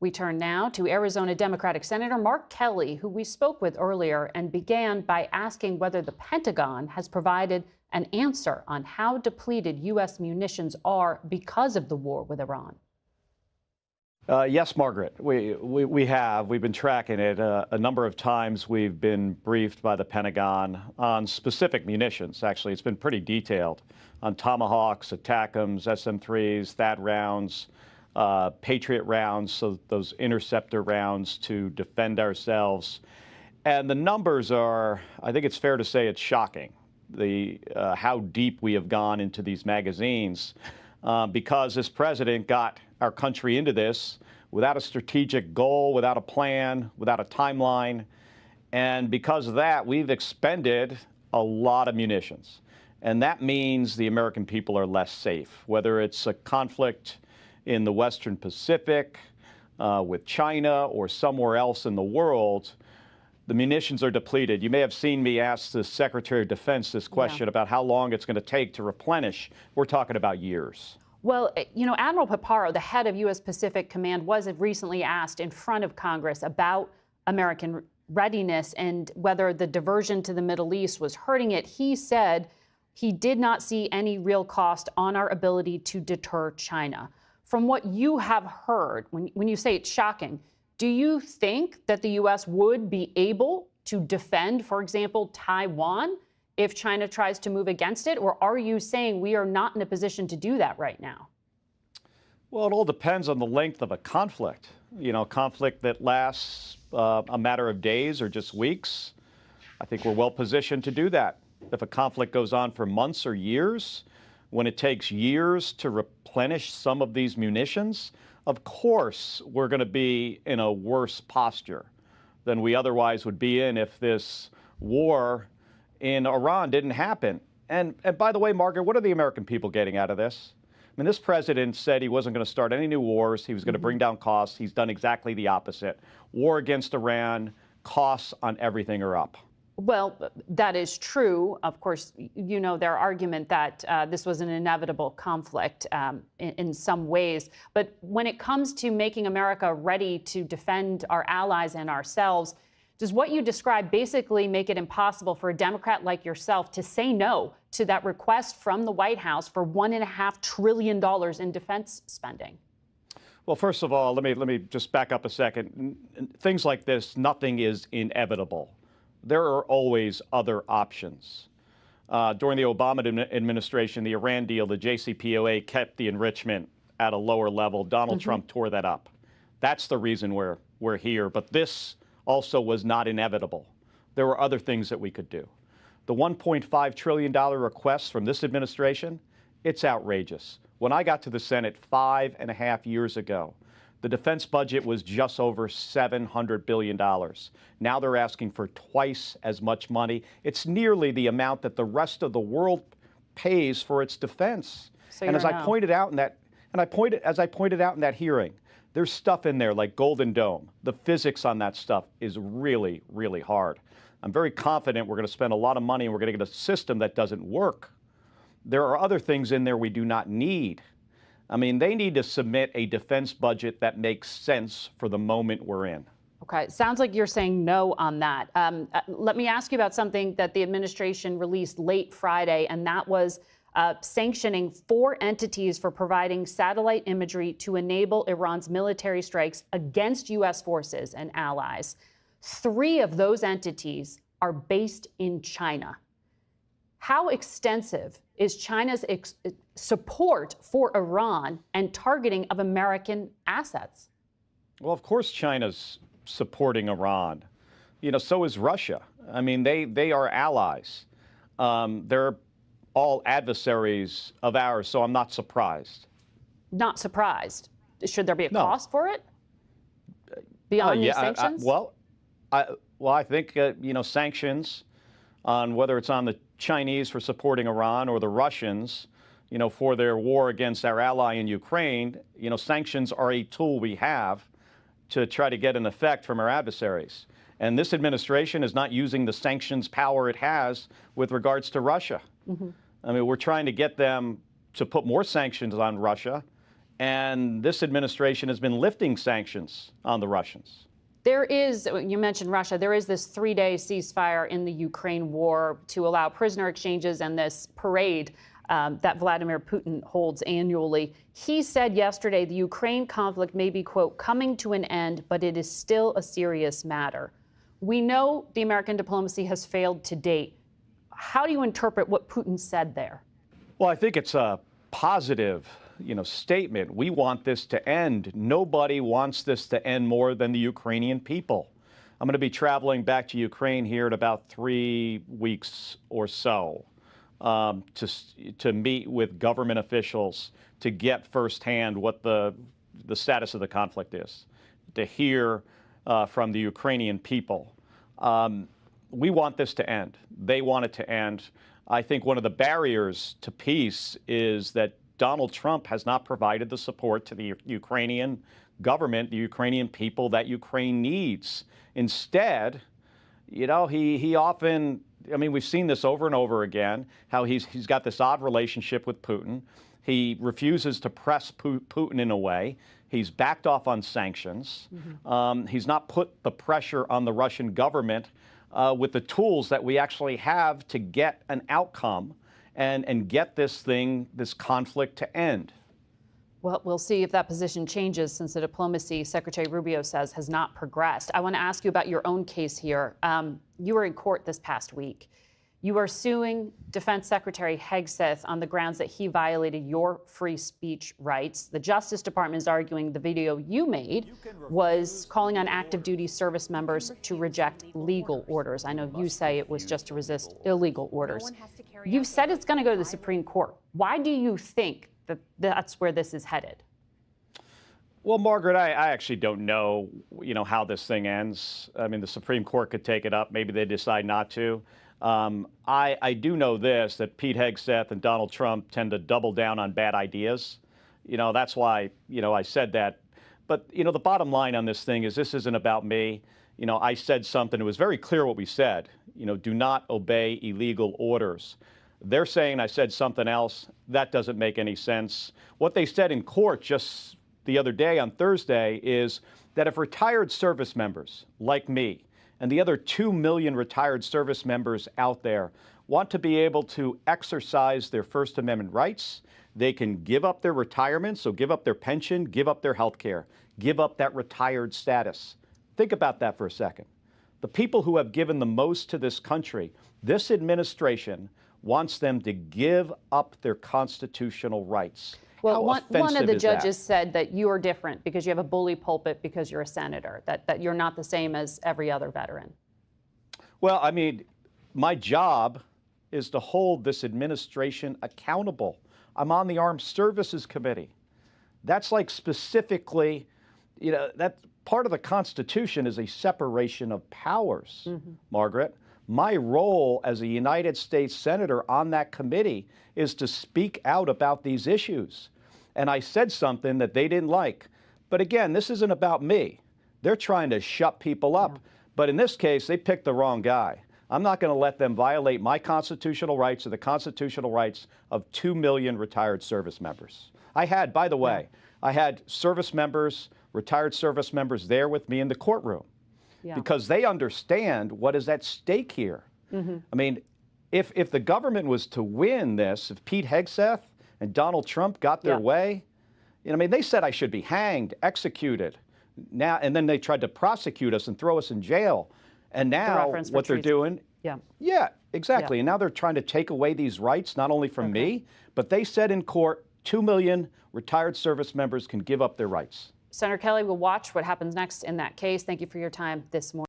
We turn now to Arizona Democratic Senator Mark Kelly, who we spoke with earlier, and began by asking whether the Pentagon has provided an answer on how depleted U.S. munitions are because of the war with Iran. Yes, Margaret, we have. We've been tracking it. A number of times we've been briefed by the Pentagon on specific munitions. Actually, it's been pretty detailed on Tomahawks, ATACMS, SM-3s, THAAD rounds, Patriot rounds, so those interceptor rounds to defend ourselves. And the numbers are, I think it's fair to say it's shocking, how deep we have gone into these magazines, because this president got our country into this without a strategic goal, without a plan, without a timeline. And because of that, we've expended a lot of munitions. And that means the American people are less safe, whether it's a conflict in the Western Pacific with China or somewhere else in the world. The munitions are depleted. You may have seen me ask the Secretary of Defense this question about how long it's going to take to replenish. We're talking about years. Well, you know, Admiral Paparo, the head of U.S. Pacific Command, was recently asked in front of Congress about American readiness and whether the diversion to the Middle East was hurting it. He said he did not see any real cost on our ability to deter China. From what you have heard, when you say it's shocking, do you think that the U.S. would be able to defend, for example, Taiwan if China tries to move against it? Or are you saying we are not in a position to do that right now? Well, it all depends on the length of a conflict. You know, a conflict that lasts a matter of days or just weeks. I think we're well positioned to do that. If a conflict goes on for months or years, when it takes years to replenish some of these munitions, of course we're going to be in a worse posture than we otherwise would be in if this war in Iran didn't happen. And by the way, Margaret, what are the American people getting out of this? I mean, this president said he wasn't going to start any new wars. He was going to bring down costs. He's done exactly the opposite. War against Iran, costs on everything are up. Well, that is true. Of course, you know, their argument that this was an inevitable conflict in some ways. But when it comes to making America ready to defend our allies and ourselves, does what you describe basically make it impossible for a Democrat like yourself to say no to that request from the White House for $1.5 trillion in defense spending? Well, first of all, let me just back up a second. Things like this, nothing is inevitable. There are always other options. During the Obama administration, the Iran deal, the JCPOA kept the enrichment at a lower level. Donald Trump tore that up. That's the reason we're here. But this also was not inevitable. There were other things that we could do. The $1.5 trillion request from this administration, it's outrageous. When I got to the Senate 5.5 years ago, the defense budget was just over $700 billion. Now they're asking for twice as much money. It's nearly the amount that the rest of the world pays for its defense. So and as I pointed out in that hearing, there's stuff in there like Golden Dome. The physics on that stuff is really, really hard. I'm very confident we're going to spend a lot of money and we're going to get a system that doesn't work. There are other things in there we do not need. I mean, they need to submit a defense budget that makes sense for the moment we're in. Okay, sounds like you're saying no on that. Let me ask you about something that the administration released late Friday, and that was sanctioning 4 entities for providing satellite imagery to enable Iran's military strikes against U.S. forces and allies. 3 of those entities are based in China. How extensive is China's support for Iran and targeting of American assets? Well, of course China's supporting Iran. You know, so is Russia. I mean, they are allies. They're all adversaries of ours, so I'm not surprised. Not surprised. Should there be a cost for it? Beyond these sanctions? I think, you know, sanctions on whether it's on the Chinese for supporting Iran or the Russians, you know, for their war against our ally in Ukraine, you know, sanctions are a tool we have to try to get an effect from our adversaries. And this administration is not using the sanctions power it has with regards to Russia. I mean, we're trying to get them to put more sanctions on Russia And this administration has been lifting sanctions on the Russians. There is, you mentioned Russia, there is this 3-day ceasefire in the Ukraine war to allow prisoner exchanges and this parade that Vladimir Putin holds annually. He said yesterday the Ukraine conflict may be, quote, coming to an end, but it is still a serious matter. We know the American diplomacy has failed to date. How do you interpret what Putin said there? Well, I think it's a positive, statement. We want this to end. Nobody wants this to end more than the Ukrainian people. I'm going to be traveling back to Ukraine here in about 3 weeks or so to meet with government officials to get firsthand what the status of the conflict is, to hear from the Ukrainian people. We want this to end. They want it to end. I think one of the barriers to peace is that Donald Trump has not provided the support to the Ukrainian government, the Ukrainian people that Ukraine needs. Instead, he often, we've seen this over and over again, how he's got this odd relationship with Putin. He refuses to press Putin in a way. He's backed off on sanctions. Mm-hmm. He's not put the pressure on the Russian government with the tools that we actually have to get an outcome and get this conflict to end. Well, we'll see if that position changes since the diplomacy, Secretary Rubio says, has not progressed. I want to ask you about your own case here. You were in court this past week. You are suing Defense Secretary Hegseth on the grounds that he violated your free speech rights. The Justice Department is arguing the video you made was calling on active duty service members to reject legal orders. I know you say it was just to resist illegal orders. You've said it's going to go to the Supreme Court. Why do you think that that's where this is headed? Well, Margaret, I actually don't know, how this thing ends. The Supreme Court could take it up. Maybe they decide not to. I do know this, that Pete Hegseth and Donald Trump tend to double down on bad ideas. That's why, I said that. But, the bottom line on this thing is this isn't about me. I said something. It was very clear what we said. Do not obey illegal orders. They're saying I said something else. That doesn't make any sense. What they said in court just the other day on Thursday is that if retired service members like me and the other 2 million retired service members out there want to be able to exercise their First Amendment rights, they can give up their retirement, so give up their pension, give up their health care, give up that retired status. Think about that for a second. The people who have given the most to this country, this administration wants them to give up their constitutional rights. Well, one of the judges said that you are different because you have a bully pulpit because you're a senator, that you're not the same as every other veteran. Well, my job is to hold this administration accountable. I'm on the Armed Services Committee. That's like specifically, that part of the Constitution is a separation of powers, mm-hmm. Margaret. My role as a United States Senator on that committee is to speak out about these issues. And I said something that they didn't like. But again, this isn't about me. They're trying to shut people up. Yeah. But in this case, they picked the wrong guy. I'm not going to let them violate my constitutional rights or the constitutional rights of 2 million retired service members. By the way, I had service members, retired service members there with me in the courtroom. Yeah. Because they understand what is at stake here. Mm-hmm. If the government was to win this, if Pete Hegseth and Donald Trump got their way, they said I should be hanged, executed. Now, and then they tried to prosecute us and throw us in jail. And now what they're doing, exactly. Yeah. And now they're trying to take away these rights, not only from me, but they said in court, 2 million retired service members can give up their rights. Senator Kelly, we'll watch what happens next in that case. Thank you for your time this morning.